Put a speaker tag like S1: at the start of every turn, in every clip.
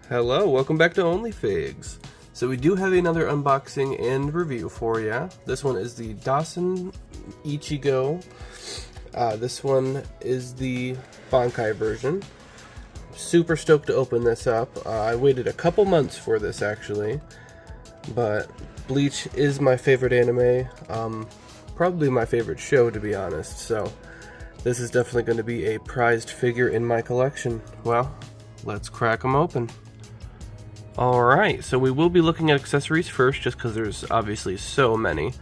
S1: Hello, welcome back to OnlyFigs. So we do have another unboxing and review for you. This one is the Dasin Ichigo. This one is the Bankai version. Super stoked to open this up. I waited a couple months for this actually, but Bleach is my favorite anime. Probably my favorite show, to be honest. So this is definitely going to be a prized figure in my collection. Well, let's crack them open. Alright, so we will be looking at accessories first, just because there's obviously so many.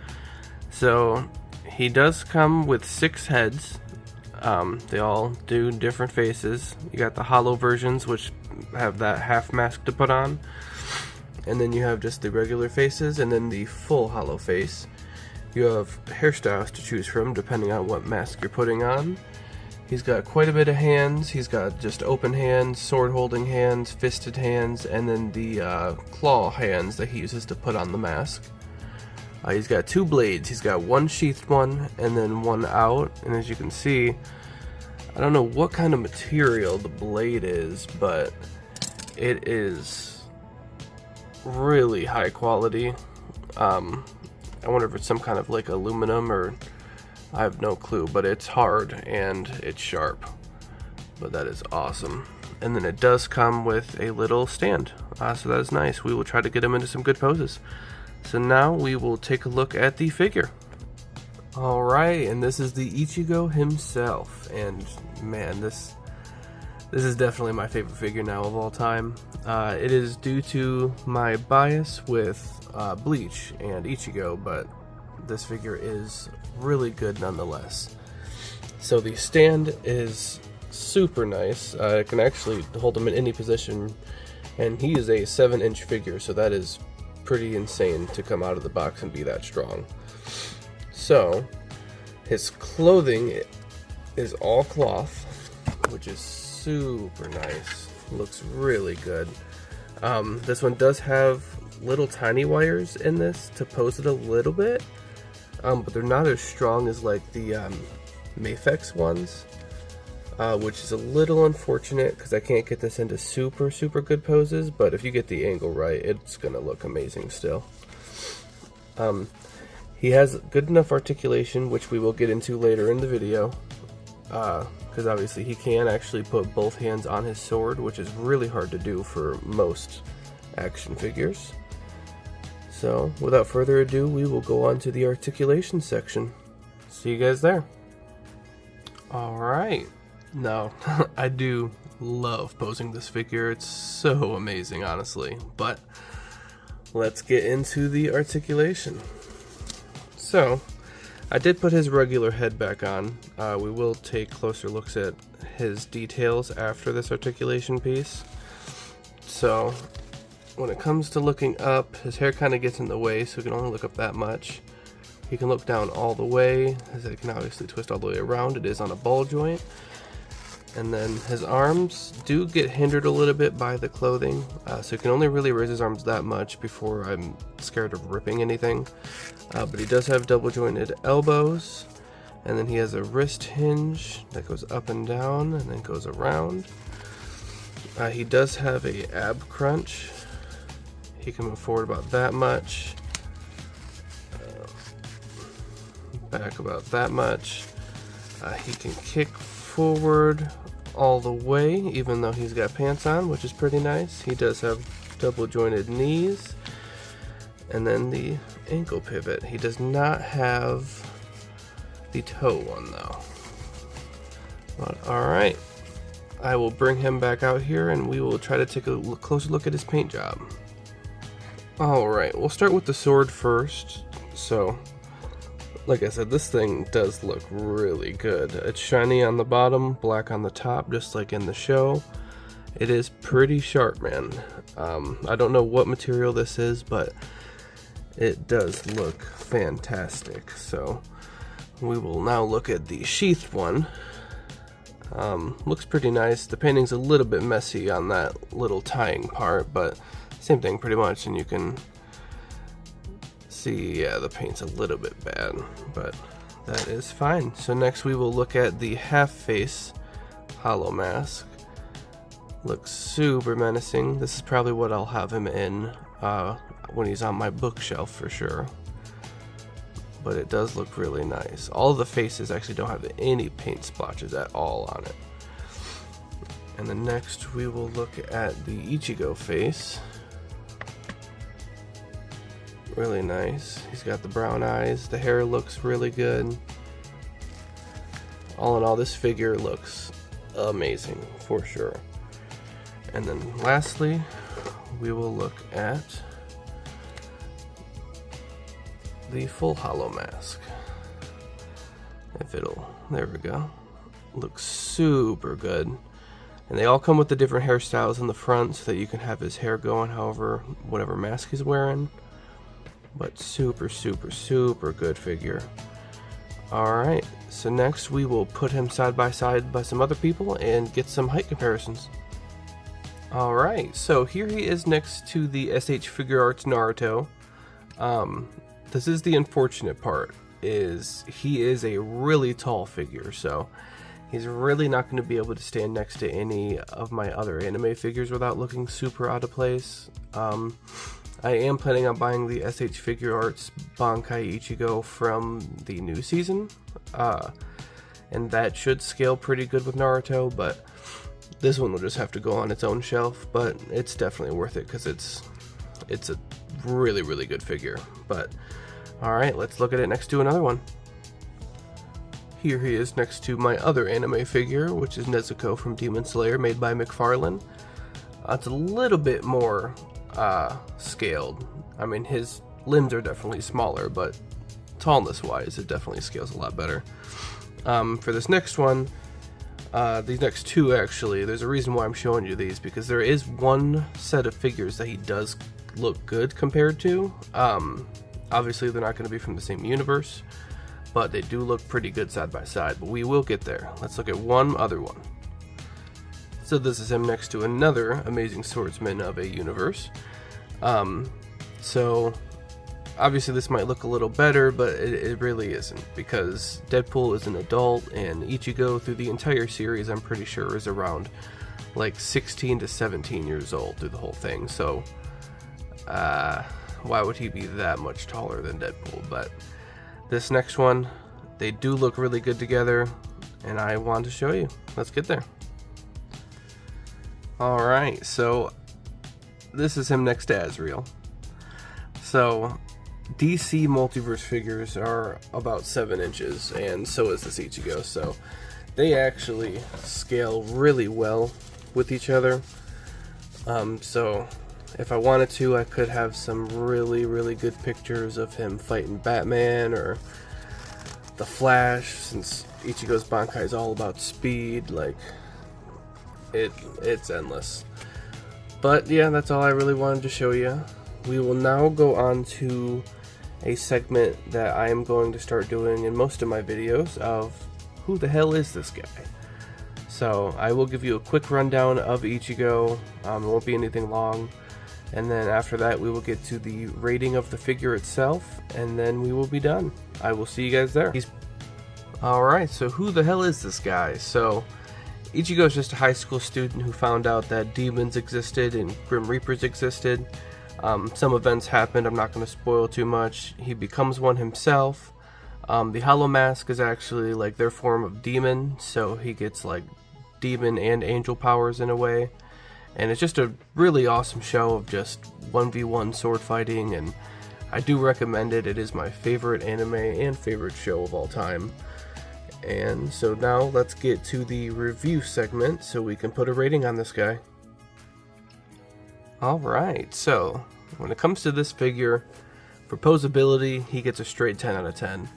S1: So, he does come with 6 heads. They all do different faces. You got the hollow versions, which have that half mask to put on. And then you have just the regular faces, and then the full hollow face. You have hairstyles to choose from, depending on what mask you're putting on. He's got quite a bit of hands. He's got just open hands, sword holding hands, fisted hands, and then the claw hands that he uses to put on the mask. He's got 2 blades. He's got one sheathed one and then one out. And as you can see, I don't know what kind of material the blade is, but it is really high quality. I wonder if it's some kind of like aluminum or I have no clue, but it's hard and it's sharp. But that is awesome. And then it does come with a little stand. So that is nice. We will try to get him into some good poses. So now we will take a look at the figure. Alright, and this is the Ichigo himself. And man, this is definitely my favorite figure now of all time. It is due to my bias with Bleach and Ichigo, but this figure is really good nonetheless. So the stand is super nice. I can actually hold him in any position, and he is a 7-inch figure, so that is pretty insane to come out of the box and be that strong. So his clothing is all cloth, which is super nice. Looks really good. This one does have little tiny wires in this to pose it a little bit. But they're not as strong as like the Mafex ones, which is a little unfortunate because I can't get this into super good poses, but if you get the angle right, it's gonna look amazing still. He has good enough articulation, which we will get into later in the video, because obviously he can actually put both hands on his sword, which is really hard to do for most action figures. So, without further ado, we will go on to the articulation section. See you guys there. Alright. Now, I do love posing this figure. It's so amazing, honestly. But, let's get into the articulation. So, I did put his regular head back on. We will take closer looks at his details after this articulation piece. So, when it comes to looking up, his hair kind of gets in the way, so he can only look up that much. He can look down all the way, as it can obviously twist all the way around. It is on a ball joint. And then his arms do get hindered a little bit by the clothing, so he can only really raise his arms that much before I'm scared of ripping anything. But he does have double jointed elbows, and then he has a wrist hinge that goes up and down and then goes around. He does have a ab crunch. He can move forward about that much, back about that much. He can kick forward all the way, even though he's got pants on, which is pretty nice. He does have double jointed knees, and then the ankle pivot. He does not have the toe one though. But alright, I will bring him back out here and we will try to take a closer look at his paint job. Alright, we'll start with the sword first. So, like I said, this thing does look really good. It's shiny on the bottom, black on the top, just like in the show. It is pretty sharp, man. I don't know what material this is, but it does look fantastic. So, we will now look at the sheathed one. Looks pretty nice. The painting's a little bit messy on that little tying part, but same thing pretty much, and you can see, yeah, the paint's a little bit bad, but that is fine. So next we will look at the half face hollow mask. Looks super menacing. This is probably what I'll have him in when he's on my bookshelf for sure. But it does look really nice. All of the faces actually don't have any paint splotches at all on it. And then next we will look at the Ichigo face. Really nice. He's got the brown eyes. The hair looks really good. All in all, this figure looks amazing for sure. And then lastly, we will look at the full hollow mask. If it'll, there we go. Looks super good. And they all come with the different hairstyles in the front so that you can have his hair going however, whatever mask he's wearing. But super, super, super good figure. Alright, so next we will put him side by some other people and get some height comparisons. Alright, so here he is next to the SH Figure Arts Naruto. This is the unfortunate part, is he is a really tall figure, so he's really not going to be able to stand next to any of my other anime figures without looking super out of place. I am planning on buying the SH Figure Arts Bankai Ichigo from the new season, and that should scale pretty good with Naruto, but this one will just have to go on its own shelf, but it's definitely worth it because it's a really, really good figure. But alright, let's look at it next to another one. Here he is next to my other anime figure, which is Nezuko from Demon Slayer, made by McFarlane. It's a little bit more scaled. I mean, his limbs are definitely smaller, but tallness wise it definitely scales a lot better. For this next one, these next two actually, there's a reason why I'm showing you these, because there is one set of figures that he does look good compared to. Obviously they're not going to be from the same universe, but they do look pretty good side by side, but we will get there. Let's look at one other one. So this is him next to another amazing swordsman of a universe. So obviously this might look a little better, but it really isn't, because Deadpool is an adult and Ichigo through the entire series I'm pretty sure is around like 16 to 17 years old through the whole thing. So why would he be that much taller than Deadpool? But this next one, they do look really good together, and I want to show you. Let's get there. Alright, so this is him next to Azrael. So DC multiverse figures are about 7 inches, and so is this Ichigo, so they actually scale really well with each other. So if I wanted to, I could have some really, really good pictures of him fighting Batman or the Flash, since Ichigo's Bankai is all about speed. Like, it's endless. But yeah, that's all I really wanted to show you. We will now go on to a segment that I am going to start doing in most of my videos of who the hell is this guy? So I will give you a quick rundown of Ichigo. It won't be anything long. And then after that we will get to the rating of the figure itself, and then we will be done. I will see you guys there. Alright, so who the hell is this guy? So Ichigo is just a high school student who found out that demons existed and Grim Reapers existed. Some events happened, I'm not going to spoil too much. He becomes one himself. The Hollow Mask is actually like their form of demon, so he gets like demon and angel powers in a way. And it's just a really awesome show of just 1v1 sword fighting, and I do recommend it. It is my favorite anime and favorite show of all time. And so now let's get to the review segment so we can put a rating on this guy. Alright, so when it comes to this figure, for posability, he gets a straight 10 out of 10.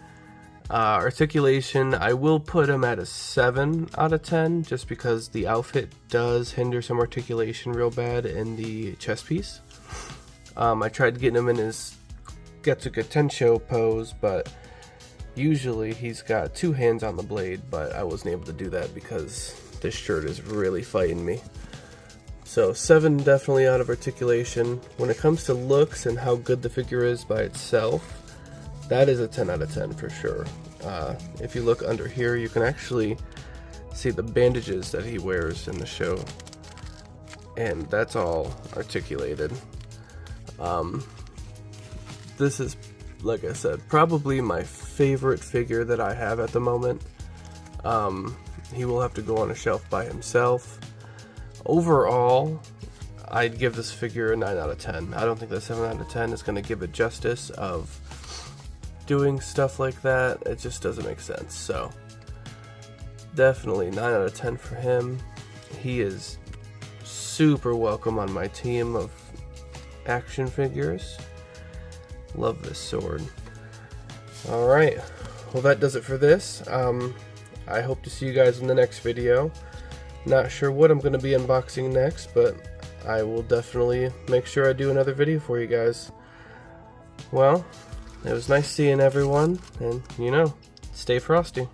S1: Articulation, I will put him at a 7 out of 10, just because the outfit does hinder some articulation real bad in the chest piece. I tried getting him in his Getsuga Tensho pose, but usually he's got 2 hands on the blade, but I wasn't able to do that because this shirt is really fighting me. So 7 definitely out of articulation. When it comes to looks and how good the figure is by itself, that is a 10 out of 10 for sure. If you look under here, you can actually see the bandages that he wears in the show. and that's all articulated. This is, like I said, probably my favorite figure that I have at the moment. He will have to go on a shelf by himself. Overall, I'd give this figure a 9 out of 10. I don't think that 7 out of 10 is going to give it justice of doing stuff like that. It just doesn't make sense. So, definitely 9 out of 10 for him. He is super welcome on my team of action figures. Love this sword. Alright, well that does it for this. I hope to see you guys in the next video. Not sure what I'm going to be unboxing next, but I will definitely make sure I do another video for you guys. Well, it was nice seeing everyone, and you know, stay frosty.